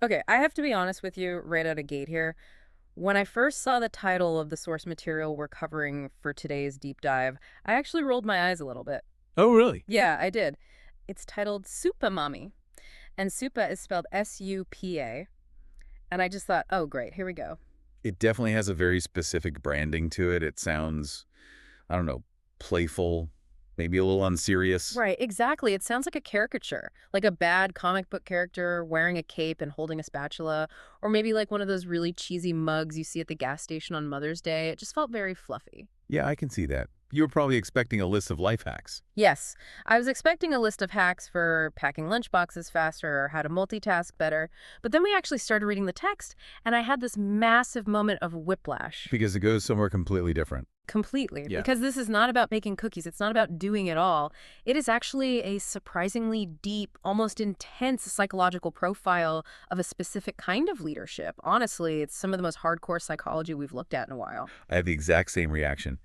Okay, I have to be honest with you right out of gate here. When I first saw the title of the source material we're covering for today's deep dive, I actually rolled my eyes a little bit. Oh, really? Yeah, I did. It's titled Supa Mommy, and Supa is spelled S-U-P-A, and I just thought, oh, great, here we go. It definitely has a very specific branding to it. It sounds, I don't know, playful, maybe a little unserious. Right, exactly. It sounds like a caricature, like a bad comic book character wearing a cape and holding a spatula, or maybe like one of those really cheesy mugs you see at the gas station on Mother's Day. It just felt very fluffy. Yeah, I can see that. You were probably expecting a list of life hacks. Yes, I was expecting a list of hacks for packing lunchboxes faster or how to multitask better, but then we actually started reading the text, and I had this massive moment of whiplash. Because it goes somewhere completely different. Completely. Yeah. Because this is not about baking cookies. It's not about doing it all. It is actually a surprisingly deep, almost intense psychological profile of a specific kind of leadership. Honestly, it's some of the most hardcore psychology we've looked at in a while. I have the exact same reaction.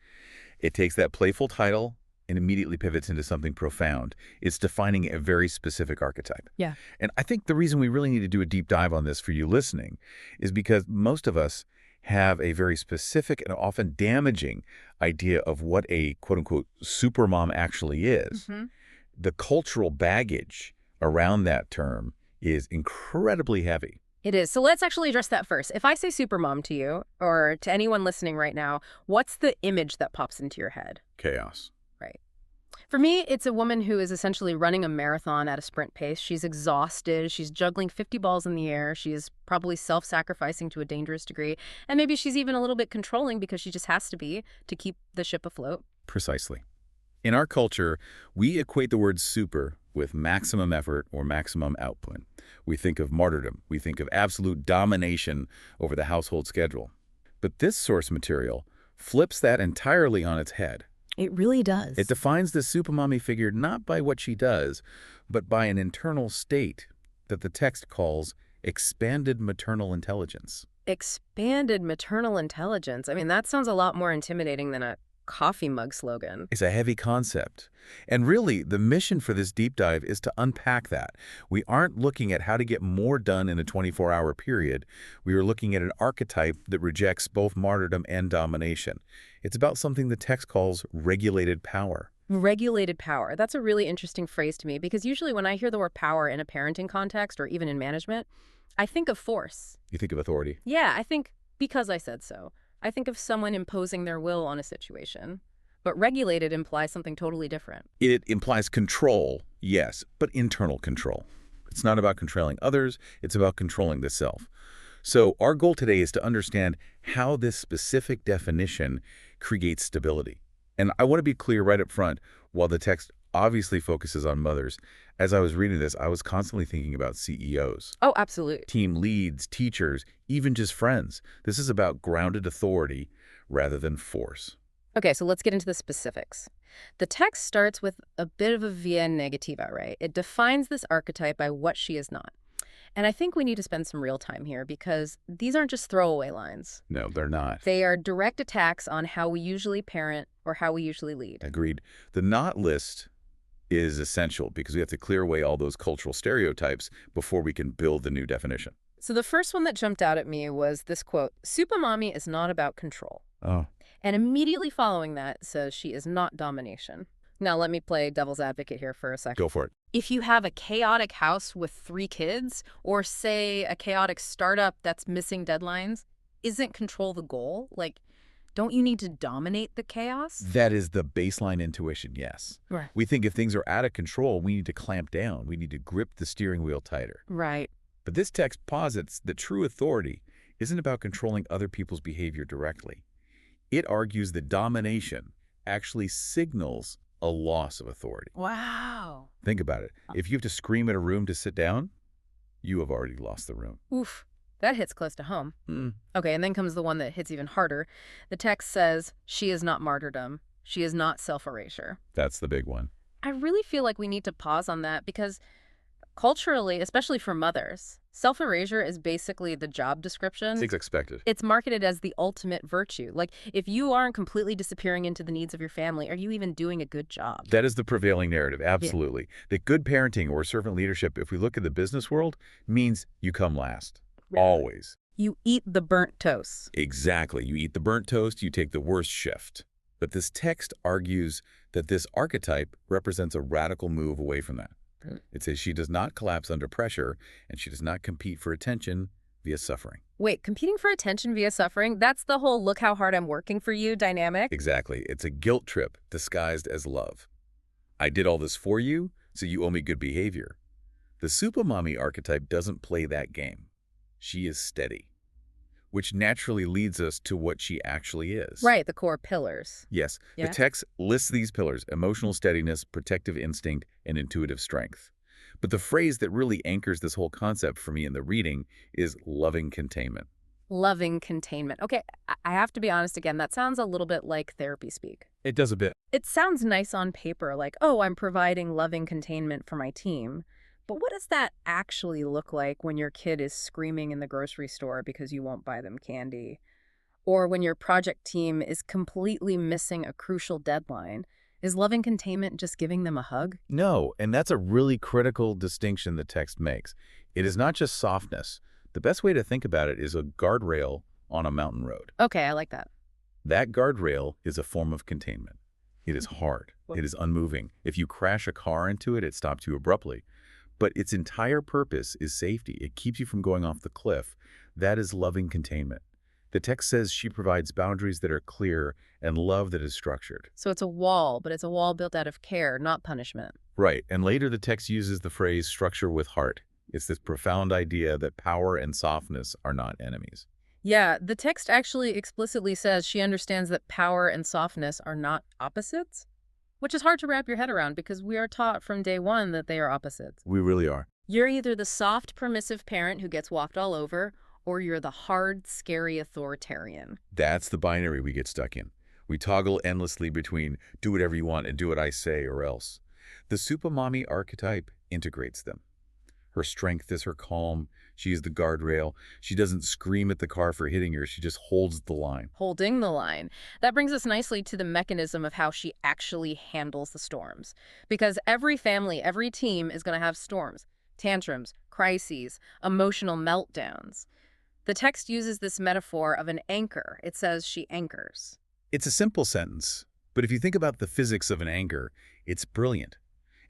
It takes that playful title and immediately pivots into something profound. It's defining a very specific archetype. Yeah. And I think the reason we really need to do a deep dive on this for you listening is because most of us have a very specific and often damaging idea of what a quote-unquote supermom actually is. hmm The cultural baggage around that term is incredibly heavy. It is. So let's actually address that first. If I say supermom to you, or to anyone listening right now, what's the image that pops into your head? Chaos. Right. For me, it's a woman who is essentially running a marathon at a sprint pace. She's exhausted. She's juggling 50 balls in the air. She is probably self-sacrificing to a dangerous degree. And maybe she's even a little bit controlling because she just has to be to keep the ship afloat. Precisely. In our culture, we equate the word super with maximum effort or maximum output. We think of martyrdom. We think of absolute domination over the household schedule. But this source material flips that entirely on its head. It really It does. defines the supermommy figure not by what she does, but by an internal state that the text calls expanded maternal intelligence. Expanded maternal intelligence. I mean, that sounds a lot more intimidating than a coffee mug slogan. It's a heavy concept. And really, the mission for this deep dive is to unpack that. We aren't looking at how to get more done in a 24-hour period. We are looking at an archetype that rejects both martyrdom and domination. It's about something the text calls regulated power. Regulated power. That's a really interesting phrase to me because usually when I hear the word power in a parenting context or even in management, I think of force. You think of authority. Yeah, I think because I said so. I think of someone imposing their will on a situation. But regulated implies something totally different. It implies control, yes, but internal control. It's not about controlling others, it's about controlling the self. So our goal today is to understand how this specific definition creates stability. And I want to be clear right up front, while the text obviously focuses on mothers, as I was reading this, I was constantly thinking about CEOs, Oh, absolutely. team leads, teachers, even just friends. This is about grounded authority rather than force. Okay, so let's get into the specifics. The text starts with a bit of a via negativa, right? It defines this archetype by what she is not. And I think we need to spend some real time here because these aren't just throwaway lines. No, they're not. They are direct attacks on how we usually parent or how we usually lead. Agreed. The not list is essential because we have to clear away all those cultural stereotypes before we can build the new definition. So the first one that jumped out at me was this quote, "Supamami is not about control." Oh, And immediately following that says she is not domination. Now let me play devil's advocate here for a second. go for it. If you have a chaotic house with 3 kids, or say a chaotic startup that's missing deadlines, isn't control the goal? Like, don't you need to dominate the chaos? That is the baseline intuition, yes. Right. We think if things are out of control, we need to clamp down. We need to grip the steering wheel tighter. Right. But this text posits that true authority isn't about controlling other people's behavior directly. It argues that domination actually signals a loss of authority. Wow. Think about it. If you have to scream at a room to sit down, you have already lost the room. Oof. That hits close to home. Mm. Okay, and then comes the one that hits even harder. The text says, she is not martyrdom. She is not self-erasure. That's the big one. I really feel like we need to pause on that because Culturally, especially for mothers, self-erasure is basically the job description. It's expected. It's marketed as the ultimate virtue. Like, if you aren't completely disappearing into the needs of your family, are you even doing a good job? That is the prevailing narrative, Yeah. absolutely. That good parenting or servant leadership, if we look at the business world, means you come last. Really? Always. You eat the burnt toast. Exactly. You eat the burnt toast, you take the worst shift. But this text argues that this archetype represents a radical move away from that. It says she does not collapse under pressure, and she does not compete for attention via suffering. Wait, competing for attention via suffering? That's the whole look how hard I'm working for you dynamic? Exactly. It's a guilt trip disguised as love. I did all this for you, so you owe me good behavior. The Supa mommy archetype doesn't play that game. She is steady, which naturally leads us to what she actually is. Right, the core pillars. Yes, Yeah. the text lists these pillars: emotional steadiness, protective instinct, and intuitive strength. But the phrase that really anchors this whole concept for me in the reading is loving containment. Loving containment. Okay, I have to be honest again, that sounds a little bit like therapy speak. It does a bit. It sounds nice on paper, like, oh, I'm providing loving containment for my team. But what does that actually look like when your kid is screaming in the grocery store because you won't buy them candy? Or when your project team is completely missing a crucial deadline? Is loving containment just giving them a hug? No, and that's a really critical distinction the text makes. It is not just softness. The best way to think about it is a guardrail on a mountain road. Okay, I like that. That guardrail is a form of containment. It is hard. It is unmoving. If you crash a car into it, it stops you abruptly. But its entire purpose is safety. It keeps you from going off the cliff. That is loving containment. The text says she provides boundaries that are clear and love that is structured. So it's a wall, but it's a wall built out of care, not punishment. Right, and later the text uses the phrase structure with heart. It's this profound idea that power and softness are not enemies. Yeah, the text actually explicitly says she understands that power and softness are not opposites, which is hard to wrap your head around because we are taught from day one that they are opposites. We really are. You're either the soft, permissive parent who gets walked all over, or you're the hard, scary authoritarian. That's the binary we get stuck in. We toggle endlessly between do whatever you want and do what I say or else. The Supa mommy archetype integrates them. Her strength is her calm. She is the guardrail. She doesn't scream at the car for hitting her. She just holds the line. Holding the line. That brings us nicely to the mechanism of how she actually handles the storms. Because every family, every team is going to have storms, tantrums, crises, emotional meltdowns. The text uses this metaphor of an anchor. It says she anchors. It's a simple sentence, but if you think about the physics of an anchor, it's brilliant.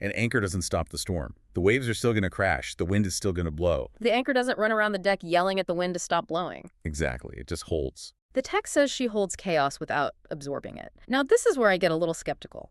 An anchor doesn't stop the storm. The waves are still going to crash. The wind is still going to blow. The anchor doesn't run around the deck yelling at the wind to stop blowing. Exactly. It just holds. The text says she holds chaos without absorbing it. Now, this is where I get a little skeptical.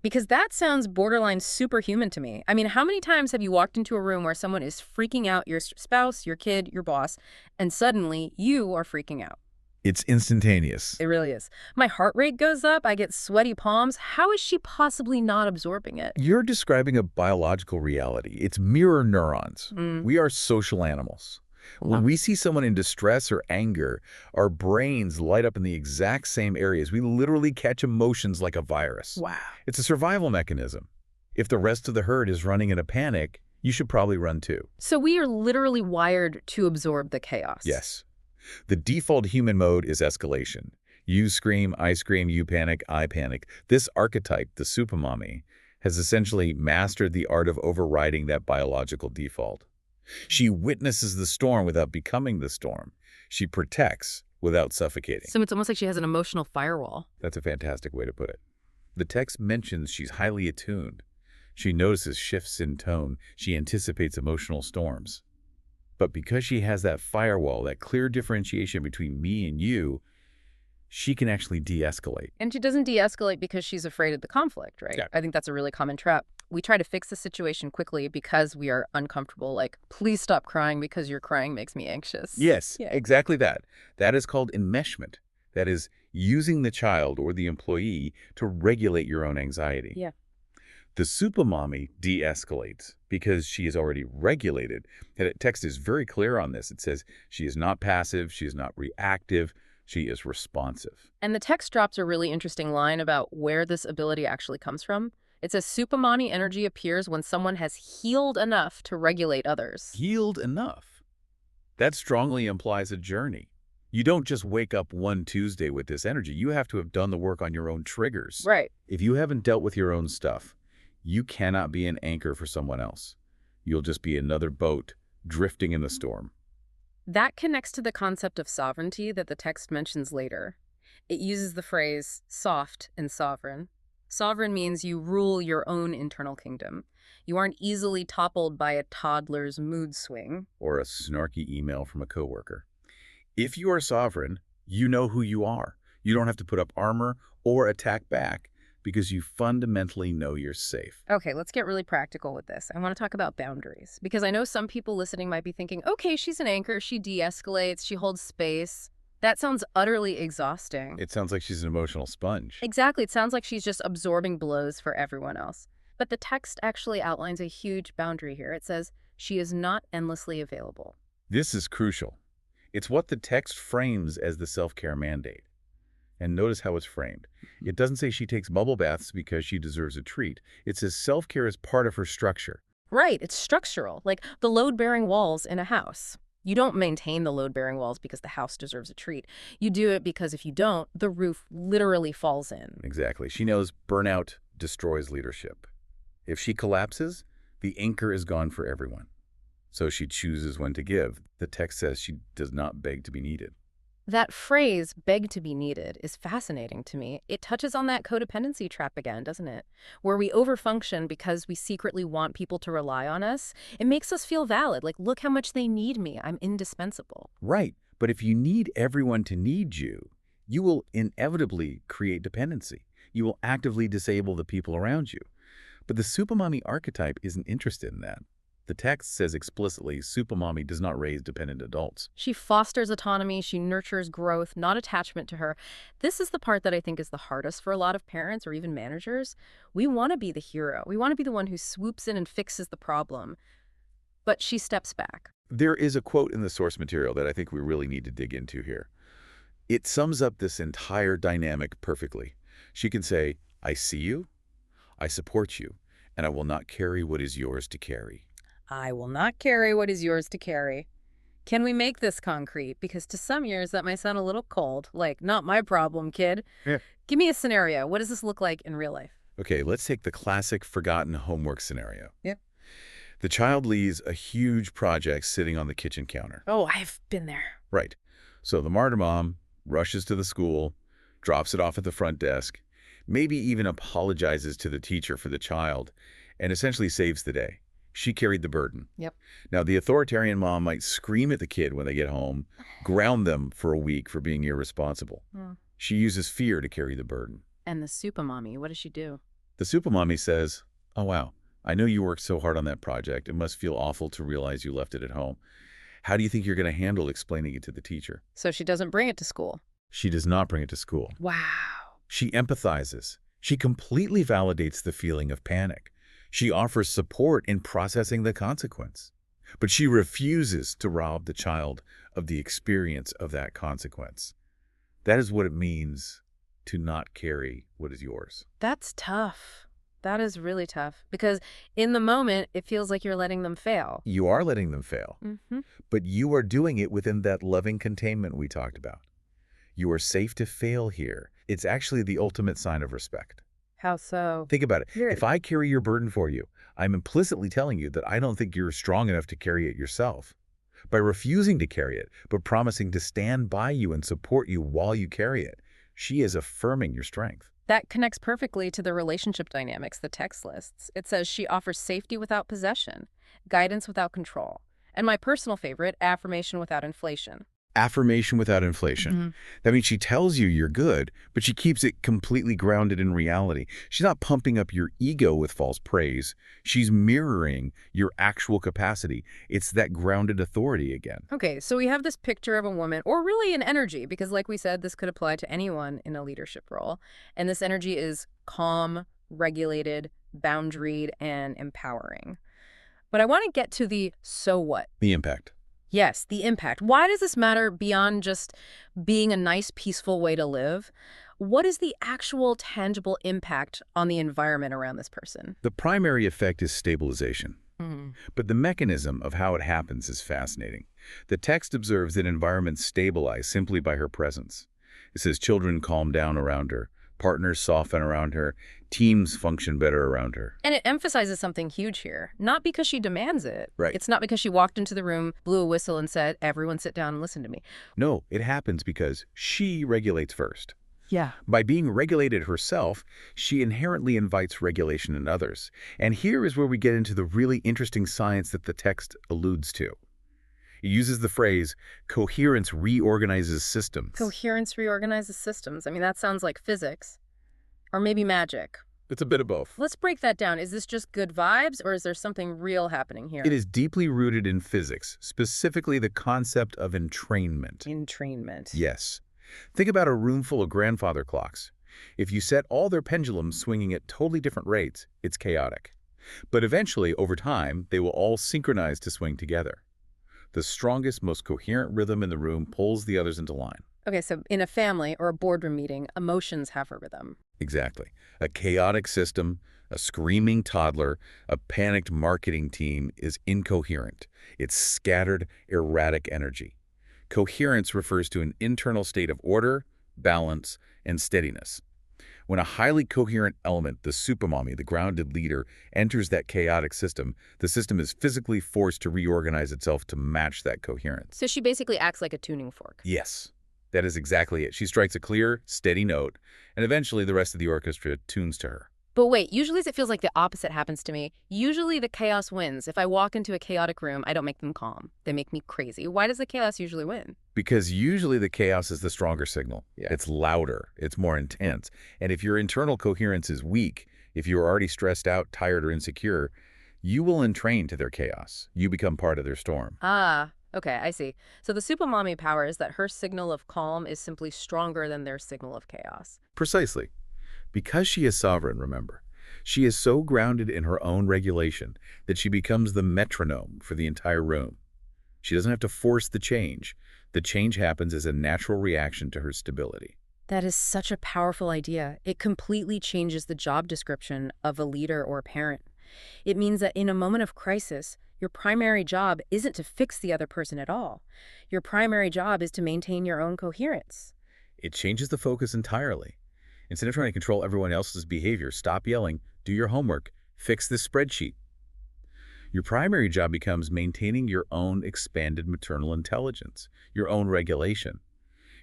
Because that sounds borderline superhuman to me. I mean, how many times have you walked into a room where someone is freaking out, your spouse, your kid, your boss, and suddenly you are freaking out? It's instantaneous. It really is. My heart rate goes up. I get sweaty palms. How is she possibly not absorbing it? You're describing a biological reality. It's mirror neurons. Mm. We are social animals. When we see someone in distress or anger, our brains light up in the exact same areas. We literally catch emotions like a virus. Wow. It's a survival mechanism. If the rest of the herd is running in a panic, you should probably run too. So we are literally wired to absorb the chaos. Yes. The default human mode is escalation. You scream, you panic, I panic. This archetype, the Supa mommy, has essentially mastered the art of overriding that biological default. She witnesses the storm without becoming the storm. She protects without suffocating. So it's almost like she has an emotional firewall. That's a fantastic way to put it. The text mentions she's highly attuned. She notices shifts in tone. She anticipates emotional storms. But because she has that firewall, that clear differentiation between me and you, she can actually de-escalate. And she doesn't de-escalate because she's afraid of the conflict, right? Yeah. I think that's a really common trap. We try to fix the situation quickly because we are uncomfortable. Like, please stop crying because your crying makes me anxious. Yes, Yeah. exactly that. That is called enmeshment. That is using the child or the employee to regulate your own anxiety. Yeah. The Supa mommy de-escalates because she is already regulated. And the text is very clear on this. It says she is not passive, she is not reactive, she is responsive. And the text drops a really interesting line about where this ability actually comes from. It says Supamani energy appears when someone has healed enough to regulate others. Healed enough. That strongly implies a journey. You don't just wake up one Tuesday with this energy. You have to have done the work on your own triggers. Right. If you haven't dealt with your own stuff, you cannot be an anchor for someone else. You'll just be another boat drifting in the storm. That connects to the concept of sovereignty that the text mentions later. It uses the phrase soft and sovereign. Sovereign means you rule your own internal kingdom. You aren't easily toppled by a toddler's mood swing. Or a snarky email from a coworker. If you are sovereign, you know who you are. You don't have to put up armor or attack back because you fundamentally know you're safe. Okay, let's get really practical with this. I want to talk about boundaries because I know some people listening might be thinking, okay, she's an anchor, she de-escalates, she holds space. That sounds utterly exhausting. It sounds like she's an emotional sponge. Exactly, it sounds like she's just absorbing blows for everyone else. But the text actually outlines a huge boundary here. It says, she is not endlessly available. This is crucial. It's what the text frames as the self-care mandate. And notice how it's framed. It doesn't say she takes bubble baths because she deserves a treat. It says self-care is part of her structure. Right, it's structural, like the load-bearing walls in a house. You don't maintain the load-bearing walls because the house deserves a treat. You do it because if you don't, the roof literally falls in. Exactly. She knows burnout destroys leadership. If she collapses, the anchor is gone for everyone. So she chooses when to give. The text says she does not beg to be needed. That phrase, beg to be needed, is fascinating to me. It touches on that codependency trap again, doesn't it? Where we overfunction because we secretly want people to rely on us. It makes us feel valid, like, look how much they need me. I'm indispensable. Right. But if you need everyone to need you, you will inevitably create dependency. You will actively disable the people around you. But the Supamami archetype isn't interested in that. The text says explicitly, Supamami does not raise dependent adults. She fosters autonomy, she nurtures growth, not attachment to her. This is the part that I think is the hardest for a lot of parents or even managers. We want to be the hero. We want to be the one who swoops in and fixes the problem. But she steps back. There is a quote in the source material that I think we really need to dig into here. It sums up this entire dynamic perfectly. She can say, I see you, I support you, and I will not carry what is yours to carry. I will not carry what is yours to carry. Can we make this concrete? Because to some ears, that might sound a little cold. Like, not my problem, kid. Yeah. Give me a scenario. What does this look like in real life? Okay, let's take the classic forgotten homework scenario. Yep. The child leaves a huge project sitting on the kitchen counter. Oh, I've been there. Right. So the martyr mom rushes to the school, drops it off at the front desk, maybe even apologizes to the teacher for the child, and essentially saves the day. She carried the burden. Yep. Now, the authoritarian mom might scream at the kid when they get home, ground them for a week for being irresponsible. She uses fear to carry the burden. And the Supamami, what does she do? The Supamami says, oh, wow, I know you worked so hard on that project. It must feel awful to realize you left it at home. How do you think you're going to handle explaining it to the teacher? So she doesn't bring it to school. She does not bring it to school. Wow. She empathizes. She completely validates the feeling of panic. She offers support in processing the consequence. But she refuses to rob the child of the experience of that consequence. That is what it means to not carry what is yours. That's tough. That is really tough. Because in the moment, it feels like you're letting them fail. You are letting them fail. Mm-hmm. But you are doing it within that loving containment we talked about. You are safe to fail here. It's actually the ultimate sign of respect. How so? Think about it. Weird. If I carry your burden for you, I'm implicitly telling you that I don't think you're strong enough to carry it yourself. By refusing to carry it, but promising to stand by you and support you while you carry it, she is affirming your strength. That connects perfectly to the relationship dynamics the text lists. It says she offers safety without possession, guidance without control, and my personal favorite, affirmation without inflation. Affirmation without inflation. Mm-hmm. That means she tells you you're good, but she keeps it completely grounded in reality. She's not pumping up your ego with false praise. She's mirroring your actual capacity. It's that grounded authority again. Okay, so we have this picture of a woman, or really an energy, because like we said, this could apply to anyone in a leadership role. And this energy is calm, regulated, boundaried, and empowering. But I want to get to the so what. The impact. Yes, the impact. Why does this matter beyond just being a nice, peaceful way to live? What is the actual tangible impact on the environment around this person? The primary effect is stabilization. Hmm. But the mechanism of how it happens is fascinating. The text observes that environments stabilize simply by her presence. It says children calm down around her, partners soften around her, teams function better around her. And it emphasizes something huge here. Not because she demands it. Right. It's not because she walked into the room, blew a whistle, and said, everyone sit down and listen to me. No, it happens because she regulates first. Yeah. By being regulated herself, she inherently invites regulation in others. And here is where we get into the really interesting science that the text alludes to. It uses the phrase, coherence reorganizes systems. Coherence reorganizes systems. I mean, that sounds like physics. Or maybe magic. It's a bit of both. Let's break that down. Is this just good vibes, or is there something real happening here? It is deeply rooted in physics, specifically the concept of entrainment. Entrainment. Yes. Think about a room full of grandfather clocks. If you set all their pendulums swinging at totally different rates, it's chaotic. But eventually, over time, they will all synchronize to swing together. The strongest, most coherent rhythm in the room pulls the others into line. Okay, so in a family or a boardroom meeting, emotions have a rhythm. Exactly. A chaotic system, a screaming toddler, a panicked marketing team is incoherent. It's scattered, erratic energy. Coherence refers to an internal state of order, balance, and steadiness. When a highly coherent element, the Supa, the grounded leader, enters that chaotic system, the system is physically forced to reorganize itself to match that coherence. So she basically acts like a tuning fork. Yes, that is exactly it. She strikes a clear, steady note, and eventually the rest of the orchestra tunes to her. But wait, usually it feels like the opposite happens to me. Usually the chaos wins. If I walk into a chaotic room, I don't make them calm. They make me crazy. Why does the chaos usually win? Because usually the chaos is the stronger signal. Yeah. It's louder, it's more intense. And if your internal coherence is weak, if you're already stressed out, tired, or insecure, you will entrain to their chaos. You become part of their storm. Ah, okay, I see. So the Supamami power is that her signal of calm is simply stronger than their signal of chaos. Precisely. Because she is sovereign, remember, she is so grounded in her own regulation that she becomes the metronome for the entire room. She doesn't have to force the change. The change happens as a natural reaction to her stability. That is such a powerful idea. It completely changes the job description of a leader or a parent. It means that in a moment of crisis, your primary job isn't to fix the other person at all. Your primary job is to maintain your own coherence. It changes the focus entirely. Instead of trying to control everyone else's behavior, stop yelling, do your homework, fix this spreadsheet. Your primary job becomes maintaining your own expanded maternal intelligence, your own regulation.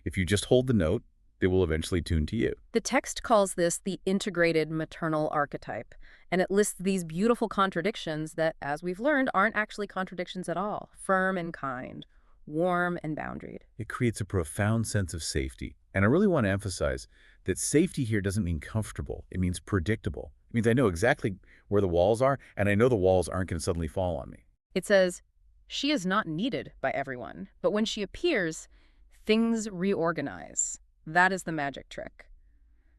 If you just hold the note, they will eventually tune to you. The text calls this the integrated maternal archetype, and it lists these beautiful contradictions that, as we've learned, aren't actually contradictions at all. Firm and kind, warm and boundaried. It creates a profound sense of safety. And I really want to emphasize that safety here doesn't mean comfortable. It means predictable. It means I know exactly where the walls are, and I know the walls aren't going to suddenly fall on me. It says, she is not needed by everyone, but when she appears, things reorganize. That is the magic trick.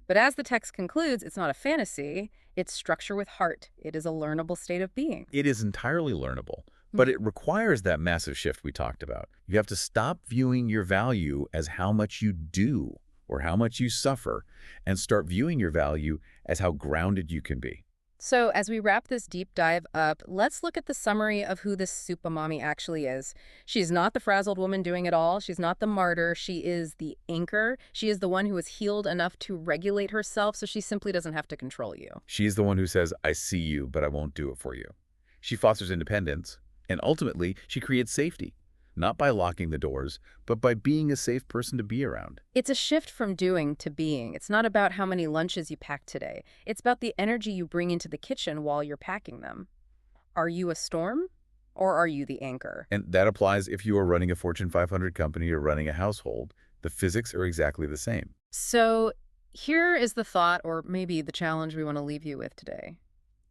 But as the text concludes, it's not a fantasy. It's structure with heart. It is a learnable state of being. It is entirely learnable, but it requires that massive shift we talked about. You have to stop viewing your value as how much you do or how much you suffer, and start viewing your value as how grounded you can be. So as we wrap this deep dive up, let's look at the summary of who this Supamami actually is. She's not the frazzled woman doing it all. She's not the martyr. She is the anchor. She is the one who is healed enough to regulate herself, so she simply doesn't have to control you. She's the one who says, I see you, but I won't do it for you. She fosters independence, and ultimately, she creates safety. Not by locking the doors, but by being a safe person to be around. It's a shift from doing to being. It's not about how many lunches you packed today. It's about the energy you bring into the kitchen while you're packing them. Are you a storm, or are you the anchor? And that applies if you are running a Fortune 500 company or running a household. The physics are exactly the same. So here is the thought, or maybe the challenge we want to leave you with today.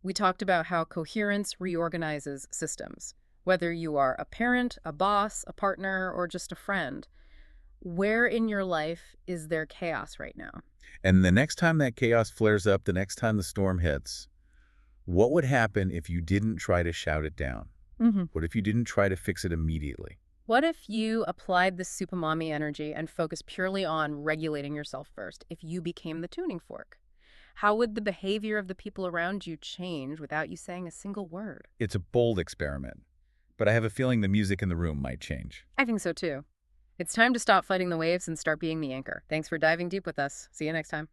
We talked about how coherence reorganizes systems. Whether you are a parent, a boss, a partner, or just a friend, where in your life is there chaos right now? And the next time that chaos flares up, the next time the storm hits, what would happen if you didn't try to shout it down? What if you didn't try to fix it immediately? What if you applied the Supamami energy and focused purely on regulating yourself first? If you became the tuning fork, how would the behavior of the people around you change without you saying a single word? It's a bold experiment, but I have a feeling the music in the room might change. I think so too. It's time to stop fighting the waves and start being the anchor. Thanks for diving deep with us. See you next time.